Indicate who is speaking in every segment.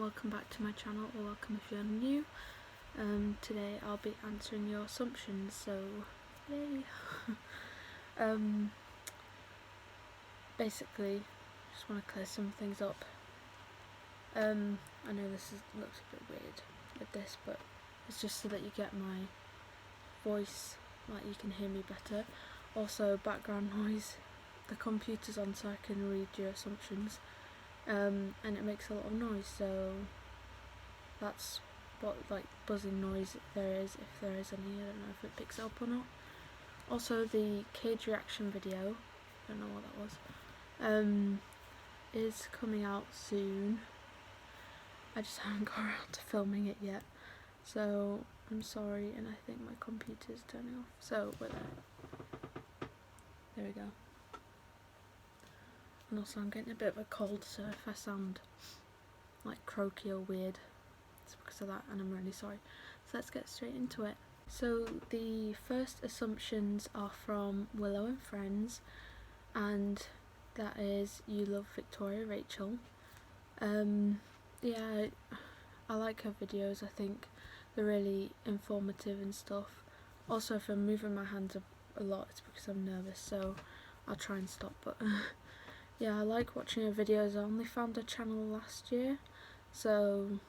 Speaker 1: welcome back to my channel, or welcome if you're new. Today I'll be answering your assumptions, so yay. Basically, just want to clear some things up. I know this looks a bit weird with this, but it's just so that you get my voice, like you can hear me better. Also, background noise. The computer's on so I can read your assumptions. And it makes a lot of noise, so that's what buzzing noise there is, if there is any. I don't know if it picks it up or not. Also, the cage reaction video, I don't know what that was, is coming out soon. I just haven't got around to filming it yet, so I'm sorry, and I think my computer's turning off, so we're there. There we go. And also I'm getting a bit of a cold, so if I sound like croaky or weird, it's because of that, and I'm really sorry. So let's get straight into it. So the first assumptions are from Willow and Friends, and that is you love Victoria Rachel. Yeah, I like her videos. I think they're really informative and stuff. Also, if I'm moving my hands a lot, it's because I'm nervous, so I'll try and stop, but yeah, I like watching her videos. I only found her channel last year, so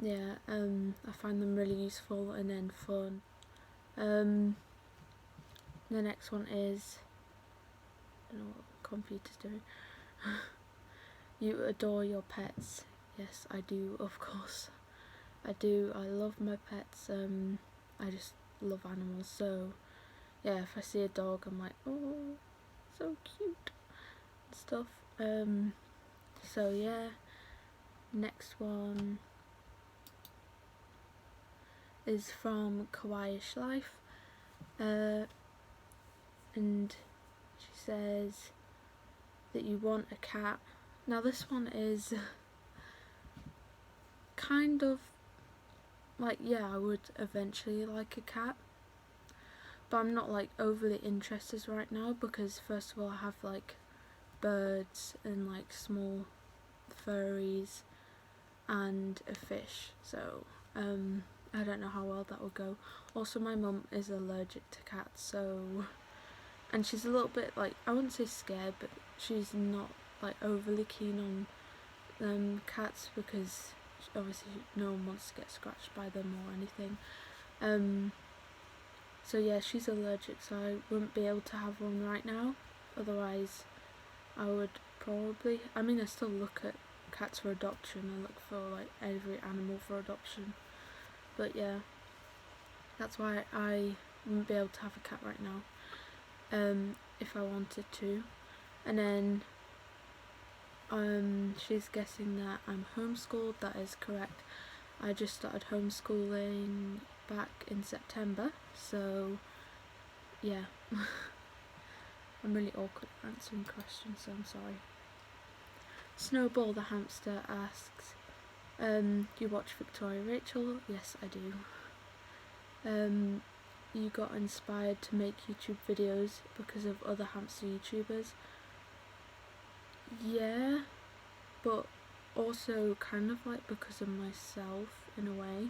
Speaker 1: yeah, I find them really useful and then fun. The next one is, I don't know what the computer's doing. You adore your pets. Yes, I do, of course. I do. I love my pets. I just love animals, so yeah, if I see a dog, I'm like, oh, so cute. Stuff. So yeah, next one is from Kawaiish Life, and she says that you want a cat. Now this one is kind of like, yeah, I would eventually like a cat, but I'm not like overly interested right now, because first of all I have like birds and like small furries and a fish, so I don't know how well that will go. Also, my mum is allergic to cats, so, and she's a little bit like, I wouldn't say scared, but she's not like overly keen on cats, because obviously no one wants to get scratched by them or anything. So yeah, she's allergic, so I wouldn't be able to have one right now. Otherwise I would probably, I mean, I still look at cats for adoption. I look for like every animal for adoption, but yeah, that's why I wouldn't be able to have a cat right now, if I wanted to. And then she's guessing that I'm homeschooled. That is correct. I just started homeschooling back in September, so yeah. I'm really awkward answering questions, so I'm sorry. Snowball the hamster asks, you watch Victoria Rachel? Yes, I do. You got inspired to make YouTube videos because of other hamster YouTubers? Yeah, but also kind of like because of myself in a way.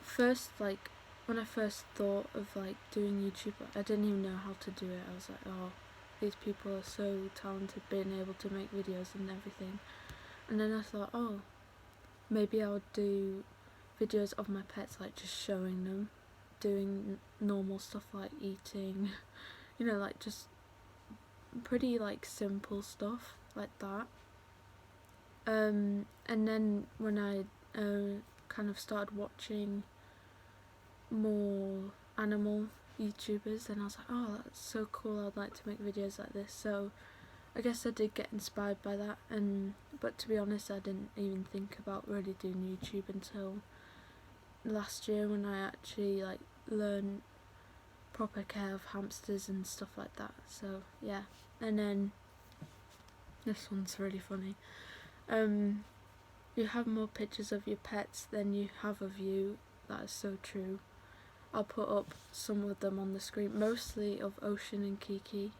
Speaker 1: First, like when I first thought of like doing YouTube, I didn't even know how to do it. I was like, oh, these people are so talented being able to make videos and everything. And then I thought, oh, maybe I'll do videos of my pets, like just showing them, doing normal stuff like eating, you know, like just pretty like simple stuff like that. And then when I kind of started watching more animal YouTubers, and I was like, oh, that's so cool, I'd like to make videos like this. So I guess I did get inspired by that, but to be honest, I didn't even think about really doing YouTube until last year, when I actually like learned proper care of hamsters and stuff like that. So yeah. And then this one's really funny. You have more pictures of your pets than you have of you. That is so true. I'll put up some of them on the screen, mostly of Ocean and Kiki.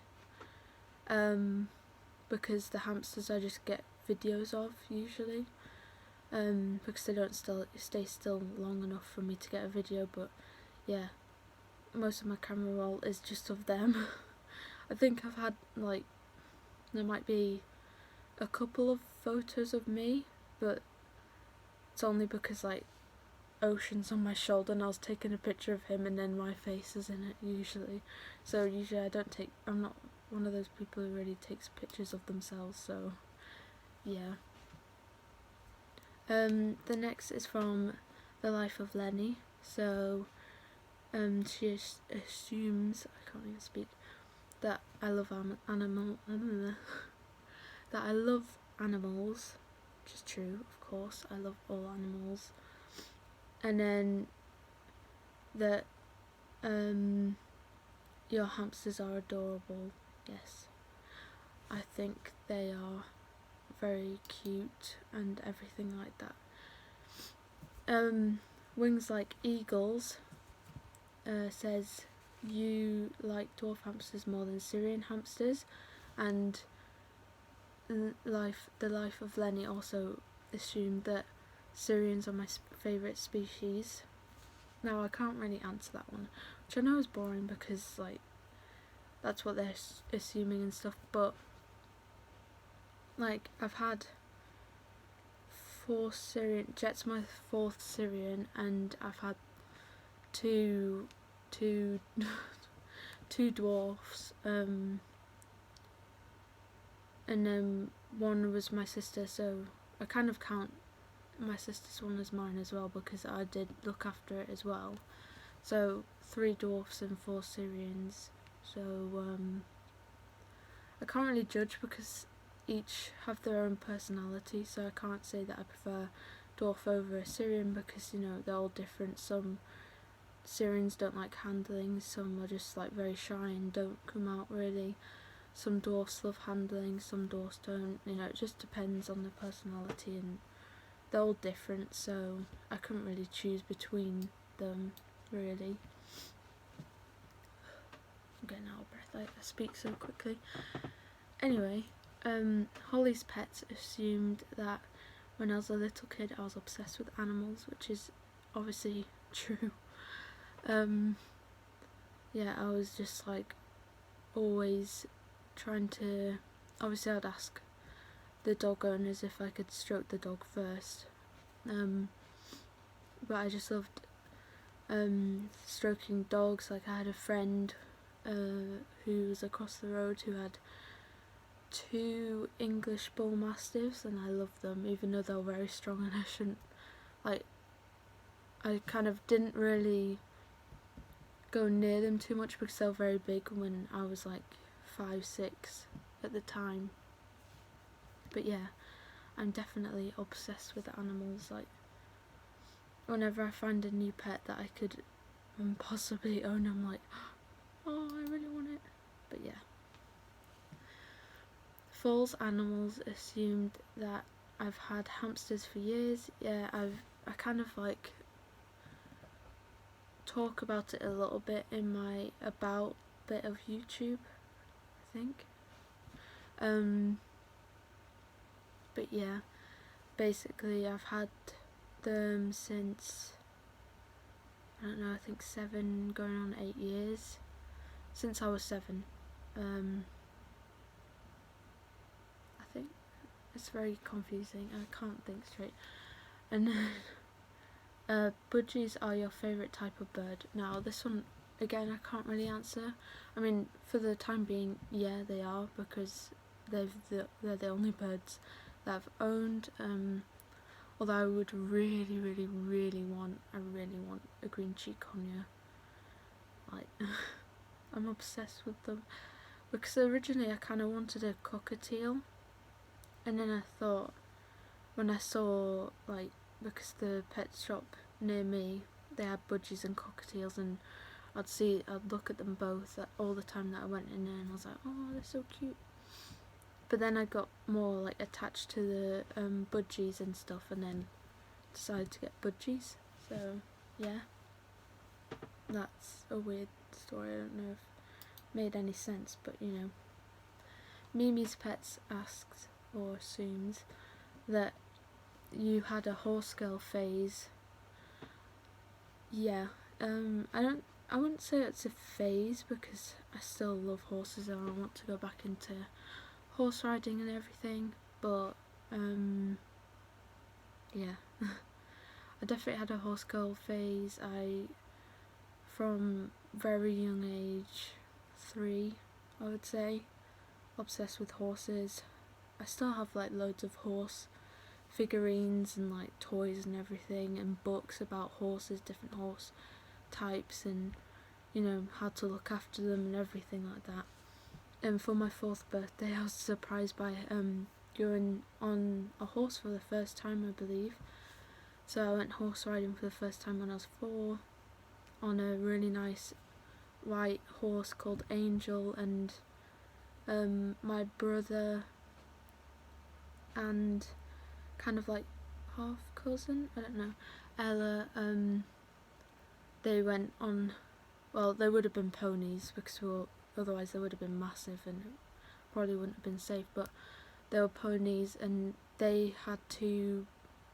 Speaker 1: because the hamsters I just get videos of usually, because they don't stay still long enough for me to get a video. But yeah, most of my camera roll is just of them. I think I've had like, there might be a couple of photos of me, but it's only because like Ocean's on my shoulder and I was taking a picture of him and then my face is in it usually. So usually I'm not one of those people who really takes pictures of themselves, so yeah. The next is from The Life of Lenny. So she assumes, I can't even speak, that I love that I love animals, which is true, of course. I love all animals. And then that your hamsters are adorable. Yes, I think they are very cute and everything like that. Wings Like Eagles says you like dwarf hamsters more than Syrian hamsters, and the life of Lenny also assumed that Syrians are my favourite species. Now I can't really answer that one, which I know is boring because like that's what they're assuming and stuff, but like I've had 4 Syrian, Jet's my 4th Syrian, and I've had two dwarfs, and then one was my sister, so I kind of count my sister's one as mine as well because I did look after it as well. So 3 dwarfs and 4 Syrians. So I can't really judge because each have their own personality, so I can't say that I prefer dwarf over a Syrian because, you know, they're all different. Some Syrians don't like handling, some are just like very shy and don't come out really. Some dwarfs love handling, some dwarfs don't, you know, it just depends on their personality, and they're all different, so I couldn't really choose between them really. I'm getting out of breath, I speak so quickly. Anyway, Holly's pets assumed that when I was a little kid I was obsessed with animals, which is obviously true. Yeah, I was just like always trying to, obviously I'd ask the dog owners if I could stroke the dog first, but I just loved stroking dogs. Like I had a friend who was across the road who had 2 English Bull Mastiffs, and I loved them even though they were very strong, and I shouldn't, like, I kind of didn't really go near them too much because they were very big when I was like 5, 6 at the time. But yeah, I'm definitely obsessed with animals. Like whenever I find a new pet that I could possibly own, I'm like, oh, I really want it. But yeah. Falls Animals assumed that I've had hamsters for years. Yeah, I kind of like talk about it a little bit in my about bit of YouTube, I think. But yeah, basically I've had them since, I don't know, I think 7 going on 8 years, since I was 7. I think it's very confusing, I can't think straight. And then budgies are your favourite type of bird. Now this one again I can't really answer. I mean, for the time being, yeah, they are, because they're the only birds that I've owned. Although I would really want a green cheek conure. Like I'm obsessed with them, because originally I kind of wanted a cockatiel, and then I thought, when I saw, like, because the pet shop near me, they had budgies and cockatiels, and I'd look at them both all the time that I went in there, and I was like, oh, they're so cute. But then I got more like attached to the budgies and stuff, and then decided to get budgies. So yeah, that's a weird story. I don't know if it made any sense, but you know. Mimi's Pets asked or assumes that you had a horse girl phase. Yeah, I wouldn't say it's a phase because I still love horses and I want to go back into horse riding and everything, but yeah. I definitely had a horse girl phase. From very young age, 3 I would say, obsessed with horses. I still have like loads of horse figurines and like toys and everything, and books about horses, different horse types, and you know how to look after them and everything like that. And for my 4th birthday I was surprised by going on a horse for the first time, I believe. So I went horse riding for the first time when I was 4 on a really nice white horse called Angel, and my brother and kind of like half cousin, I don't know, Ella, they went on, well, they would have been ponies because otherwise they would have been massive and probably wouldn't have been safe, but they were ponies, and they had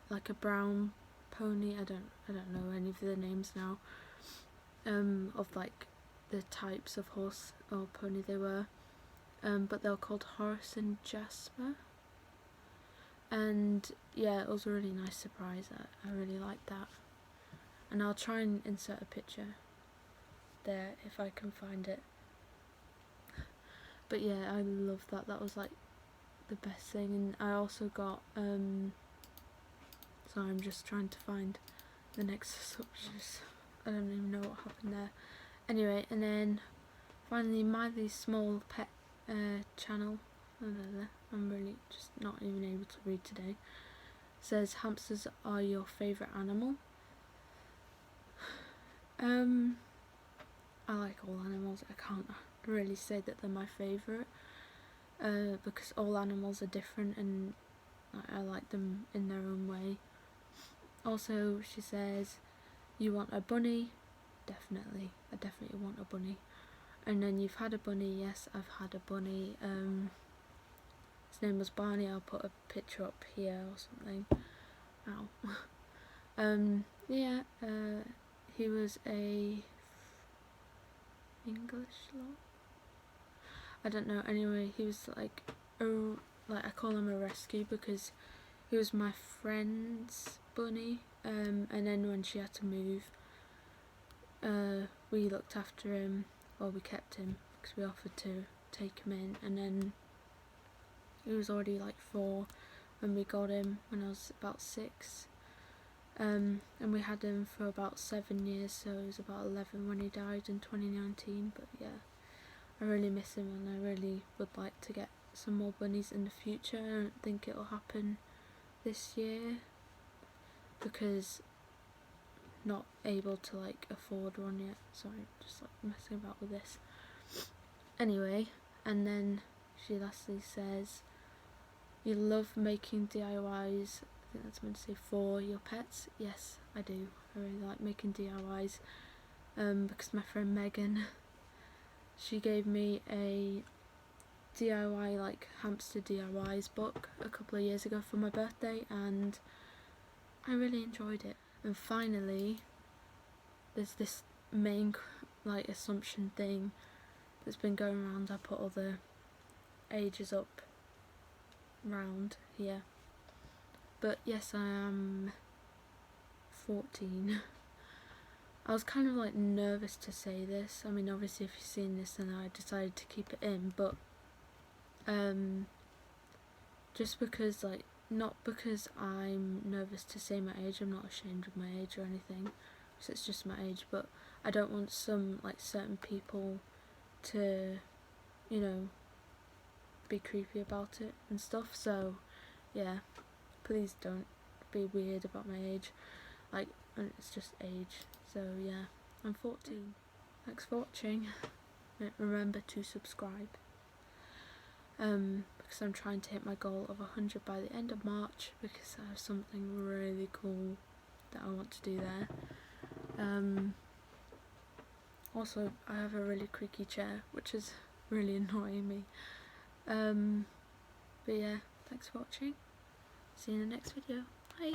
Speaker 1: like a brown pony, I don't know any of the names now, of like the types of horse or pony they were, but they were called Horace and Jasper, and yeah, it was a really nice surprise. I really liked that, and I'll try and insert a picture there if I can find it. But yeah, I love that. That was like the best thing. And I also got sorry, I'm just trying to find the next subject. I don't even know what happened there. Anyway, and then finally Miley's Small Pet channel, I'm really just not even able to read today, says hamsters are your favourite animal. I like all animals. I can't really say that they're my favourite, because all animals are different and I like them in their own way. Also, she says, you want a bunny? Definitely. I definitely want a bunny. And then you've had a bunny? Yes, I've had a bunny. His name was Barney. I'll put a picture up here or something. Ow. Yeah, he was a English lot? I don't know. Anyway, he was like I call him a rescue because he was my friend's bunny. And then when she had to move, we looked after him, or we kept him because we offered to take him in. And then he was already like 4 when we got him, when I was about 6. And we had him for about 7 years, so he was about 11 when he died in 2019. But yeah, I really miss him, and I really would like to get some more bunnies in the future. I don't think it'll happen this year because not able to like afford one yet. Sorry, just like messing about with this. Anyway, and then she lastly says, you love making DIYs. I think that's meant to say for your pets. Yes, I do. I really like making DIYs, because my friend Megan, she gave me a DIY, like hamster DIYs book a couple of years ago for my birthday, and I really enjoyed it. And finally, there's this main like assumption thing that's been going around. I put all the ages up round here, but yes, I am 14. I was kind of like nervous to say this. I mean, obviously if you've seen this, then I decided to keep it in, but just because, like, not because I'm nervous to say my age, I'm not ashamed of my age or anything, so it's just my age, but I don't want some, like, certain people to, you know, be creepy about it and stuff, so yeah, please don't be weird about my age, like, it's just age. So yeah, I'm 14. Thanks for watching. Remember to subscribe, because I'm trying to hit my goal of 100 by the end of March, because I have something really cool that I want to do there. Also, I have a really creaky chair, which is really annoying me. But yeah, thanks for watching. See you in the next video. Bye.